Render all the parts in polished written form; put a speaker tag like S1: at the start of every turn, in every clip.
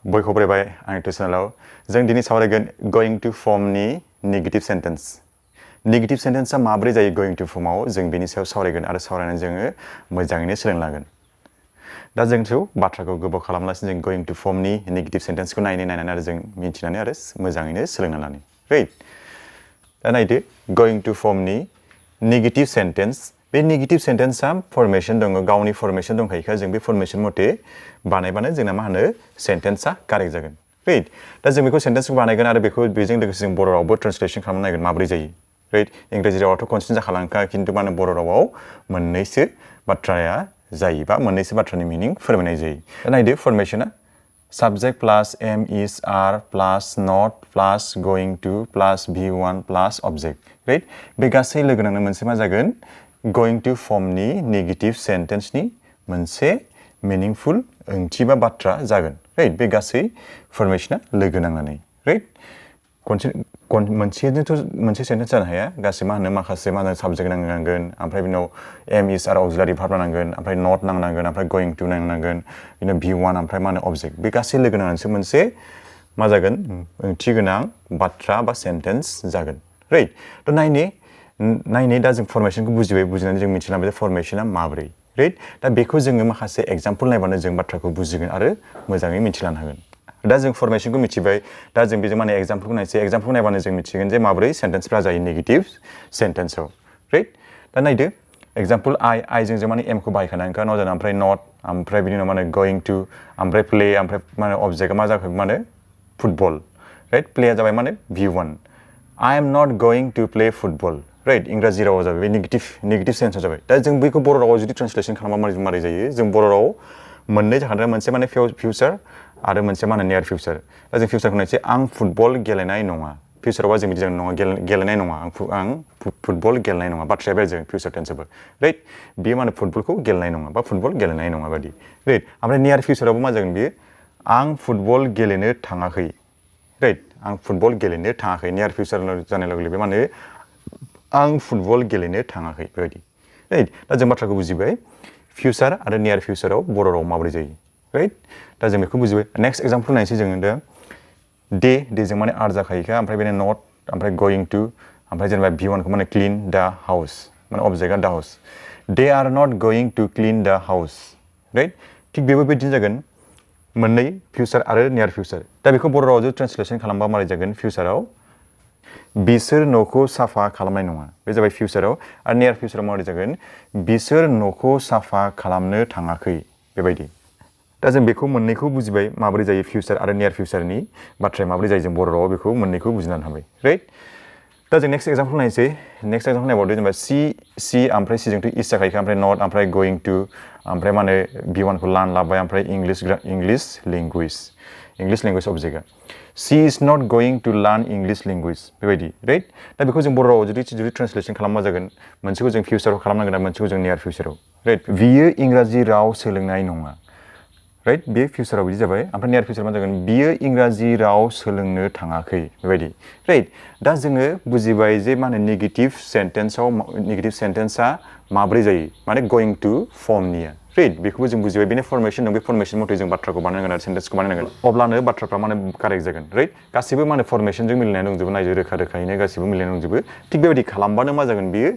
S1: बयखौ बरायबाय आंनि चेनेलाव जों दिनै सावरायगोन गोइं टु फर्मनि नेगेटिभ सेन्टेन्स नेगेटिभ सेन्टेन्सआ माबोरै जायो गोइं टु फर्मआव जों बेनि सायाव सावरायगोन आरो सावरायनानै जोङो मोजाङैनो सोलोंलांगोन दा जोंखौ बाथ्राखौ गोबाव खालामलासिनो जों गोइं टु फर्मनि नेगेटिभ सेन्टेन्सखौ नायनानै आरो जों मिन्थिनानै आरो मोजाङैनो सोलोंना लानो राइट दा नायदो गोइं टु फर्मनि नेगेटिभ सेन्टेन्स बे नेगेटिभ सेन्टेन्सआ फर्मेशन दङ गावनि फर्मेशन दंखायोखा जों बे फर्मेशन मथे बानायबानो जोंना मा होनो सेन्टेन्सआ कारेक्ट जागोन राइट दा जों बेखौ सेन्टेन्सखौ बानायगोन आरो बेजों लोगोसे जों बर' रावबो ट्रान्सलेसन खालामनो नायगोन माबोरै जायो राइट इंराजि रावाथ' कनसेन्ट जाखालांखा खिन्थु मा होनो बर' रावाव मोननैसो बाथ्राया जायो बा मोननैसो बाथ्रानि मिनिं फोरमायनाय जायो दा नायदो फर्मेशना subject plus am is are plus not plus going to plus v1 plus object right बे गासै लोगो नांनो मोनसे मा जागोन going to फर्मनि नेगेटिभ सेन्टेन्सनि मोनसे मिनिंफुल ओंथि बा बाथ्रा जागोन राइट बे गासै फर्मेशना लोगो नांनानै राइट मोनसे सेन्टेन्स जानो हाया गासै मा होनो माखासे मा होनो साबजेक्ट नांनांगोन ओमफ्राय बिनाव एम इज आर अक्सिलारि भार्ब नांगोन ओमफ्राय नट नांनांगोन ओमफ्राय गोइं टु नांनांगोन बिनो v1 ओमफ्राय मा होनो अबजेक्ट बे गासै लोगो नांनानैसो मोनसे मा जागोन ओंथि गोनां बाथ्रा बा सेन्टेन्स जागोन राइट थ' नायनि दा जों फर्मेशनखौ बुजिनानै जों मिथिलांबाय जे फर्मेशना माबोरै राइट दा बेखौ जोङो माखासे एग्जाम्पल नायबानो जों बाथ्राखौ बुजिगोन आरो मोजाङै मिथिलांनो हागोन दा जों फर्मेशनखौ मिथिबाय दा जों बेजों माने एग्जाम्पलखौ नायसै एग्जाम्पलखौ नायबानो जों मिथिगोन जे माबोरै सेन्टेन्सफ्रा जायो नेगेटिभ सेन्टेन्सआव राइट दा नायदो एग्जाम्पल आइजों जों माने एमखौ बाहायखानांगोन न' जाना ओमफ्राय नट ओमफ्राय बिनि उनाव माने गोइं टु ओमफ्राय प्ले ओमफ्राय माने अबजेक्टआ मा जाखो माने फुटबल राइट प्लेया जाबाय माने v1 I am not going to play football right इंराजि रावाव जाबाय बे नेगेटिभ सेन्सआव जाबाय दा जों बेखौ बर' रावाव जुदि ट्रान्सलेसन खालामबा मारै जायो जों बर' रावाव मोननै जाखादों मोनसे माने फिउचार आरो मोनसे मा होनो नियार फिउचार दा जों फिउचारखौ नायसै आं फुटबल गेलेनाय नङा फिउचारावबा जों बिदि जागोन नङा गेलेनाय नङा आं फुटबल गेलेनाय नङा बाथ्राया बे जों फिउचार टेन्सआवबो राइट बियो मा होनो फुटबलखौ गेलेनाय नङा बा फुटबल गेलेनाय नङा बादि राइट ओमफ्राय नियार फिउचारावबो मा जागोन बियो आं फुटबल गेलेनो थाङाखै राइट आं फुटबल गेलेनो थाङाखै नियार फिउचार जानाय लोगो लोगो मा होनो आं फुटबल गेलेनो थाङाखै बेबायदि राइट दा जों बाथ्राखौ बुजिबाय फिउचार आरो नियार फिउचाराव बर' राव माबोरै जायो राइट दा जों बेखौ बुजिबाय नेक्स्ट एग्जाम्पल नायनोसै जोङो दा डेजों माने आर जाखायोखा ओमफ्राय बेनो नट ओमफ्राय गोइं टु ओमफ्राय जेनेबा v1 खौ माने क्लिन द हाउस माने अबजेक्टआ the house they are not going to clean the house right thing बेबायदिनो जागोन मोननै फिउचार आरो नियार फिउचार दा बेखौ बर' रावजों ट्रान्सलेसन खालामबा मारै जागोन फिउचाराव बिसोर न'खौ साफा खालामनाय नङा बे जाबाय फिउचाराव आरो नियार फिउचाराव मारै जागोन बिसोर न'खौ साफा खालामनो थाङाखै बेबायदि दा जों बेखौ मोननैखौ बुजिबाय माबोरै जायो फिउचार आरो नियार फिउचारनि बाथ्राया माबोरै जायो जों बर' रावाव बेखौ मोननैखौ बुजिनानै हाबाय राइट दा जों नेक्स्ट एग्जाम्पल नायनोसै नेक्स्ट एग्जाम्पल नायबावदो जेनेबा सि ओमफ्राय सिजोंथ' इस जाखायोखा ओमफ्राय नट ओमफ्राय गोइं टु ओमफ्राय मा होनो v1 खौ लाबाय ओमफ्राय इंलिश लेंगुवेज अबजेक्टआ she is not going to learn English language बेबायदि राइट दा बेखौ जों बर' रावाव जुदि ट्रान्सलेसन खालामबा जागोन मोनसेखौ जों फिउचाराव खालामनांगोन आरो मोनसेखौ जों नियार फिउचाराव राइट बियो इंराजि राव सोलोंनाय नङा राइट बे फिउचाराव बिदि जाबाय ओमफ्राय नियार फिउचार मा जागोन बियो इंराजि राव सोलोंनो थाङाखै बेबायदि राइट दा जोङो बुजिबाय जे मा होनो नेगेटिभ सेन्टेन्सआ माबोरै जायो माने गोइं टु फर्मनिया राइट बेखौबो जों बुजिबाय बेनो फर्मेशन दं बे फर्मेशन मथे जों बाथ्राखौ बानायनांगोन आरो सेन्टेन्सखौ बानायनांगोन अब्लानो बाथ्राफ्रा माने कारेक्ट जागोन राइट गासिबो माने फर्मेशनजों मिलायनाय दंजोबो नायजो रोखा-रोखायैनो गासिबो मिलायनाय दंजोबो थिग बेबायदि खालामबानो मा जागोन बियो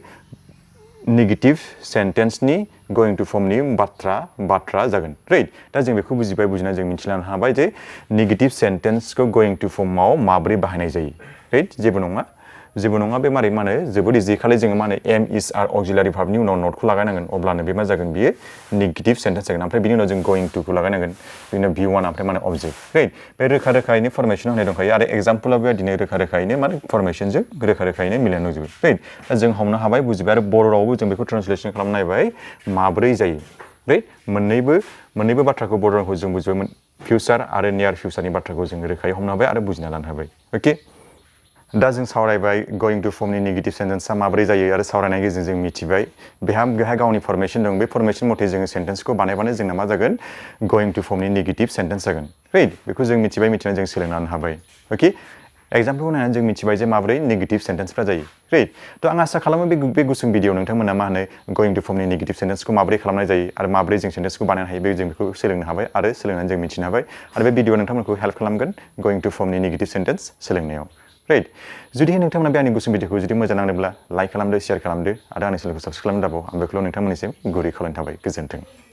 S1: नेगेटिभ सेन्टेन्सनि गोइं टु फर्मनि बाथ्रा जागोन राइट दा जों बेखौ बुजिनानै जों मिथिलांनो हाबाय जे नेगेटिभ सेन्टेन्सखौ गोइं टु फर्मआव माबोरै बाहायनाय जायो राइट जेबो नङा बे मारै मा होनो जोबोद इजि खालि जोङो मा होनो एम इज आर अक्सिलारि भार्बनि उनाव नटखौ लागायनांगोन अब्लानो बे मा जागोन बियो नेगेटिभ सेन्टेन्स जागोन ओमफ्राय बिनि उनाव जों गोइं टुखौ लागायनांगोन बिनि उनाव v1 ओमफ्राय मा होनो अबजेक्ट राइट बे रोखा-रोखायैनो फर्मेशन होनाय दंखायो आरो एग्जाम्पलाव बेबायदिनो रोखा-रोखायैनो माने फर्मेशनजों रोखा-रोखायैनो मिलायनाय दंजोबो राइट दा जों हमनो हाबाय बुजिबाय आरो बर' रावबो जों बेखौ ट्रान्सलेसन खालामनो नायबाय माबोरै जायो राइट मोननैबो बाथ्राखौ बर' रावखौ जों बुजिबाय फिउचार आरो नियार फिउचारनि बाथ्राखौ जों रोखायै हमनो हाबाय आरो बुजिना लानो हाबाय अके दा जों सावरायबाय गोइं टु फर्मनि नेगेटिभ सेन्टेन्सआ माबोरै जायो आरो सावरायनायनि गेजेरजों जों मिथिबाय बेहा गावनि फर्मेशन दं बे फर्मेशन मथे जोङो सेन्टेन्सखौ बानायबानो जोंना मा जागोन गोइं टु फर्मनि नेगेटिभ सेन्टेन्स जागोन राइट बेखौ जों मिथिनानै जों सोलोंनो हाबाय अके एग्जाम्पल होनानै जों मिथिबाय जे माबोरै नेगेटिभ सेन्टेन्सफ्रा जायो राइट थ' आं आसा खालामो बे गुसुं भिडिअ नोंथांमोना मा होनो गोइं टु फर्मनि नेगेटिभ सेन्टेन्सखौ माबोरै खालामनाय जायो आरो माबोरै जों सेन्टेन्सखौ बानायनो हायो जों बेखौ सोलोंनो हाबाय आरो सोलोंनानै जों मिथिनो हाबाय आरो बे भिडिअ नोंथांमोनखौ हेल्प खालामगोन गोइं टु फर्मनि नेगेटिभ सेन्टेन्स सोलोंनायाव राइट जुदि नोंथांमोना बे आंनि गुसुं भिडिअखौ जुदि मोजां नांदोंब्ला लाइक खालामदो शेयार खालामदो आरो आंनि चेनेलखौ साबस्क्राइब खालामनो दाबाव आं बेखौल' नोंथांमोननिसिम गुरै खावलायनाय थाबाय गोजोन्थों